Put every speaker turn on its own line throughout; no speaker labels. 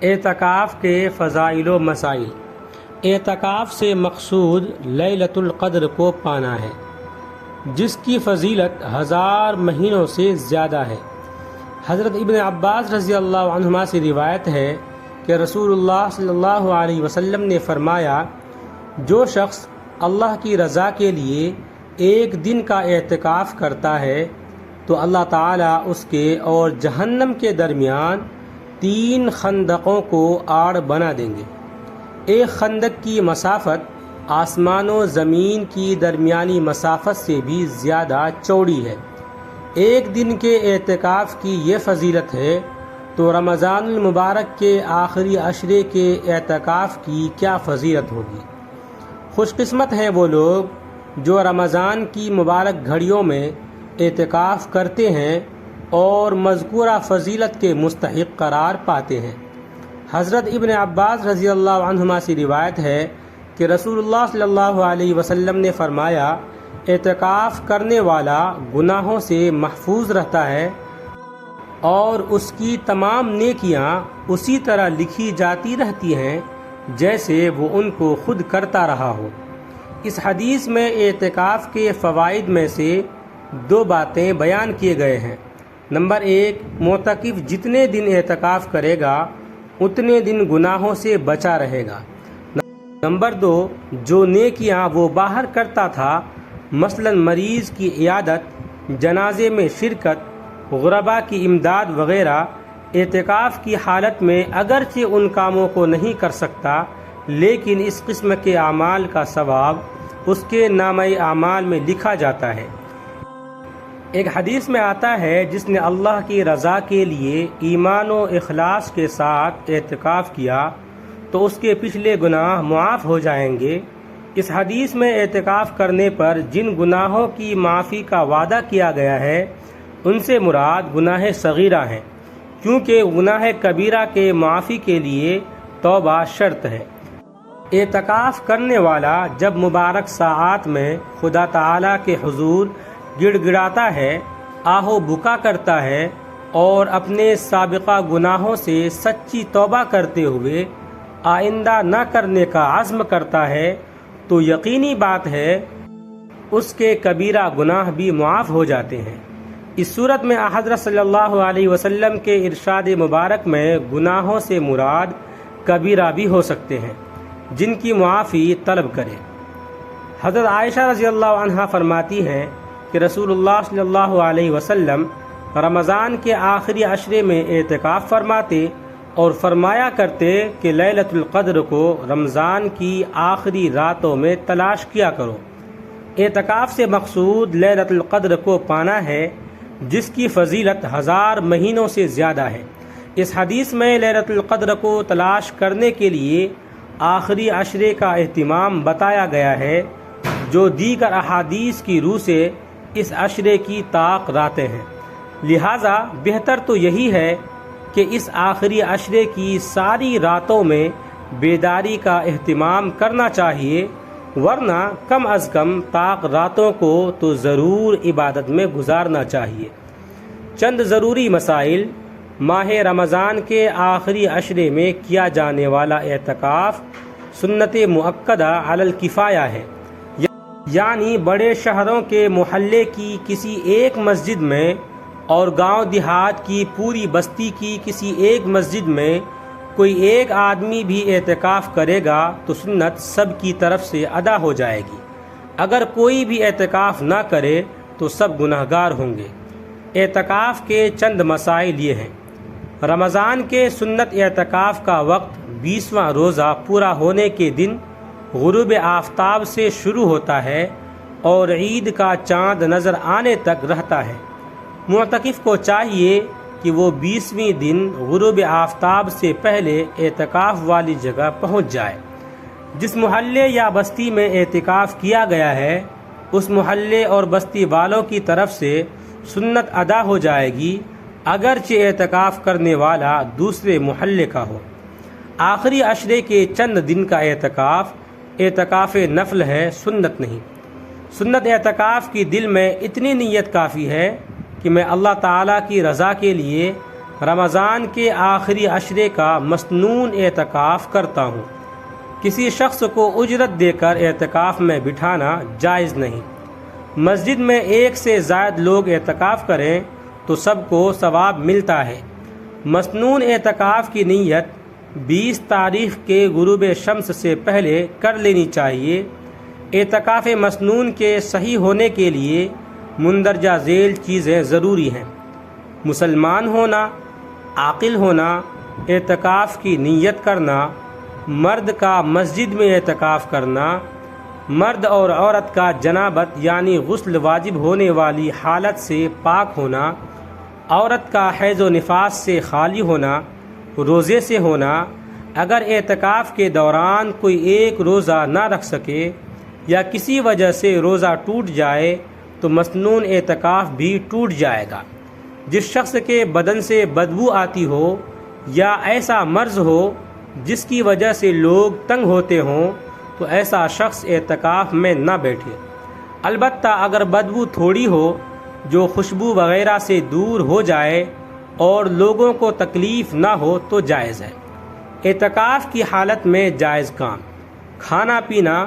اعتکاف کے فضائل و مسائل۔ اعتکاف سے مقصود لیلۃ القدر کو پانا ہے، جس کی فضیلت 1000 مہینوں سے زیادہ ہے۔ حضرت ابن عباس رضی اللہ عنہما سے روایت ہے کہ رسول اللہ صلی اللہ علیہ وسلم نے فرمایا، جو شخص اللہ کی رضا کے لیے ایک دن کا اعتکاف کرتا ہے تو اللہ تعالیٰ اس کے اور جہنم کے درمیان 3 خندقوں کو آڑ بنا دیں گے۔ ایک خندق کی مسافت آسمان و زمین کی درمیانی مسافت سے بھی زیادہ چوڑی ہے۔ ایک دن کے اعتکاف کی یہ فضیلت ہے تو رمضان المبارک کے آخری عشرے کے اعتکاف کی کیا فضیلت ہوگی۔ خوش قسمت ہیں وہ لوگ جو رمضان کی مبارک گھڑیوں میں اعتکاف کرتے ہیں اور مذکورہ فضیلت کے مستحق قرار پاتے ہیں۔ حضرت ابن عباس رضی اللہ عنہما سے روایت ہے کہ رسول اللہ صلی اللہ علیہ وسلم نے فرمایا، اعتکاف کرنے والا گناہوں سے محفوظ رہتا ہے اور اس کی تمام نیکیاں اسی طرح لکھی جاتی رہتی ہیں جیسے وہ ان کو خود کرتا رہا ہو۔ اس حدیث میں اعتکاف کے فوائد میں سے 2 باتیں بیان کیے گئے ہیں۔ نمبر 1، معتکف جتنے دن اعتکاف کرے گا اتنے دن گناہوں سے بچا رہے گا۔ نمبر 2، جو نیکیاں وہ باہر کرتا تھا، مثلا مریض کی عیادت، جنازے میں شرکت، غربا کی امداد وغیرہ، اعتکاف کی حالت میں اگرچہ ان کاموں کو نہیں کر سکتا لیکن اس قسم کے اعمال کا ثواب اس کے نامہ اعمال میں لکھا جاتا ہے۔ ایک حدیث میں آتا ہے، جس نے اللہ کی رضا کے لیے ایمان و اخلاص کے ساتھ اعتکاف کیا تو اس کے پچھلے گناہ معاف ہو جائیں گے۔ اس حدیث میں اعتکاف کرنے پر جن گناہوں کی معافی کا وعدہ کیا گیا ہے ان سے مراد گناہ صغیرہ ہیں، کیونکہ گناہ کبیرہ کے معافی کے لیے توبہ شرط ہے۔ اعتکاف کرنے والا جب مبارک ساعات میں خدا تعالیٰ کے حضور گڑ گڑاتا ہے، آہو بکا کرتا ہے اور اپنے سابقہ گناہوں سے سچی توبہ کرتے ہوئے آئندہ نہ کرنے کا عزم کرتا ہے تو یقینی بات ہے اس کے کبیرہ گناہ بھی معاف ہو جاتے ہیں۔ اس صورت میں حضرت صلی اللہ علیہ وسلم کے ارشاد مبارک میں گناہوں سے مراد کبیرہ بھی ہو سکتے ہیں جن کی معافی طلب کرے۔ حضرت عائشہ رضی اللہ عنہا فرماتی ہیں کہ رسول اللہ صلی اللہ علیہ وسلم رمضان کے آخری عشرے میں اعتکاف فرماتے اور فرمایا کرتے کہ لیلۃ القدر کو رمضان کی آخری راتوں میں تلاش کیا کرو۔ اعتکاف سے مقصود لیلۃ القدر کو پانا ہے، جس کی فضیلت 1000 مہینوں سے زیادہ ہے۔ اس حدیث میں لیلۃ القدر کو تلاش کرنے کے لیے آخری عشرے کا اہتمام بتایا گیا ہے، جو دیگر احادیث کی روح سے اس عشرے کی طاق راتیں ہیں۔ لہٰذا بہتر تو یہی ہے کہ اس آخری عشرے کی ساری راتوں میں بیداری کا اہتمام کرنا چاہیے، ورنہ کم از کم طاق راتوں کو تو ضرور عبادت میں گزارنا چاہیے۔ چند ضروری مسائل۔ ماہ رمضان کے آخری عشرے میں کیا جانے والا اعتکاف سنت مؤکدہ علی الکفایہ ہے، یعنی بڑے شہروں کے محلے کی کسی ایک مسجد میں اور گاؤں دیہات کی پوری بستی کی کسی ایک مسجد میں کوئی ایک آدمی بھی اعتکاف کرے گا تو سنت سب کی طرف سے ادا ہو جائے گی۔ اگر کوئی بھی اعتکاف نہ کرے تو سب گنہگار ہوں گے۔ اعتکاف کے چند مسائل یہ ہیں۔ رمضان کے سنت اعتکاف کا وقت 20واں روزہ پورا ہونے کے دن غروب آفتاب سے شروع ہوتا ہے اور عید کا چاند نظر آنے تک رہتا ہے۔ معتکف کو چاہیے کہ وہ 20ویں دن غروب آفتاب سے پہلے اعتکاف والی جگہ پہنچ جائے۔ جس محلے یا بستی میں اعتکاف کیا گیا ہے اس محلے اور بستی والوں کی طرف سے سنت ادا ہو جائے گی، اگرچہ اعتکاف کرنے والا دوسرے محلے کا ہو۔ آخری عشرے کے چند دن کا اعتکاف نفل ہے، سنت نہیں۔ سنت اعتکاف کی دل میں اتنی نیت کافی ہے کہ میں اللہ تعالیٰ کی رضا کے لیے رمضان کے آخری عشرے کا مسنون اعتکاف کرتا ہوں۔ کسی شخص کو اجرت دے کر اعتکاف میں بٹھانا جائز نہیں۔ مسجد میں ایک سے زائد لوگ اعتکاف کریں تو سب کو ثواب ملتا ہے۔ مسنون اعتکاف کی نیت 20 تاریخ کے غروب شمس سے پہلے کر لینی چاہیے۔ اعتکاف مسنون کے صحیح ہونے کے لیے مندرجہ ذیل چیزیں ضروری ہیں: مسلمان ہونا، عاقل ہونا، اعتکاف کی نیت کرنا، مرد کا مسجد میں اعتکاف کرنا، مرد اور عورت کا جنابت یعنی غسل واجب ہونے والی حالت سے پاک ہونا، عورت کا حیض و نفاس سے خالی ہونا، روزے سے ہونا۔ اگر اعتکاف کے دوران کوئی ایک روزہ نہ رکھ سکے یا کسی وجہ سے روزہ ٹوٹ جائے تو مسنون اعتکاف بھی ٹوٹ جائے گا۔ جس شخص کے بدن سے بدبو آتی ہو یا ایسا مرض ہو جس کی وجہ سے لوگ تنگ ہوتے ہوں تو ایسا شخص اعتکاف میں نہ بیٹھے۔ البتہ اگر بدبو تھوڑی ہو جو خوشبو وغیرہ سے دور ہو جائے اور لوگوں کو تکلیف نہ ہو تو جائز ہے۔ اعتکاف کی حالت میں جائز کام: کھانا پینا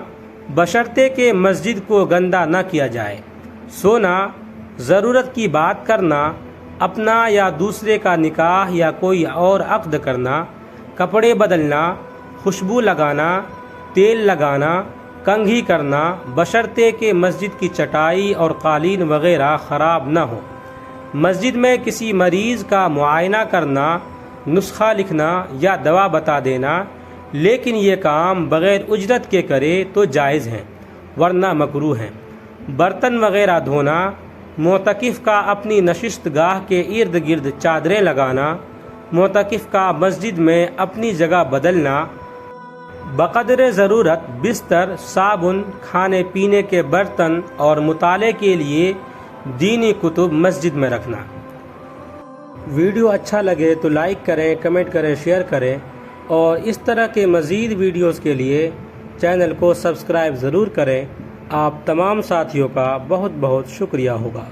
بشرطے کہ مسجد کو گندہ نہ کیا جائے، سونا، ضرورت کی بات کرنا، اپنا یا دوسرے کا نکاح یا کوئی اور عقد کرنا، کپڑے بدلنا، خوشبو لگانا، تیل لگانا، کنگھی کرنا، بشرطے کہ مسجد کی چٹائی اور قالین وغیرہ خراب نہ ہو۔ مسجد میں کسی مریض کا معائنہ کرنا، نسخہ لکھنا یا دوا بتا دینا، لیکن یہ کام بغیر اجرت کے کرے تو جائز ہیں ورنہ مکروہ ہیں۔ برتن وغیرہ دھونا، معتکف کا اپنی نشست گاہ کے ارد گرد چادریں لگانا، معتکف کا مسجد میں اپنی جگہ بدلنا، بقدر ضرورت بستر، صابن، کھانے پینے کے برتن اور مطالعے کے لیے دینی کتب مسجد میں رکھنا۔ ویڈیو اچھا لگے تو لائک کریں، کمنٹ کریں، شیئر کریں اور اس طرح کے مزید ویڈیوز کے لیے چینل کو سبسکرائب ضرور کریں۔ آپ تمام ساتھیوں کا بہت بہت شکریہ ہوگا۔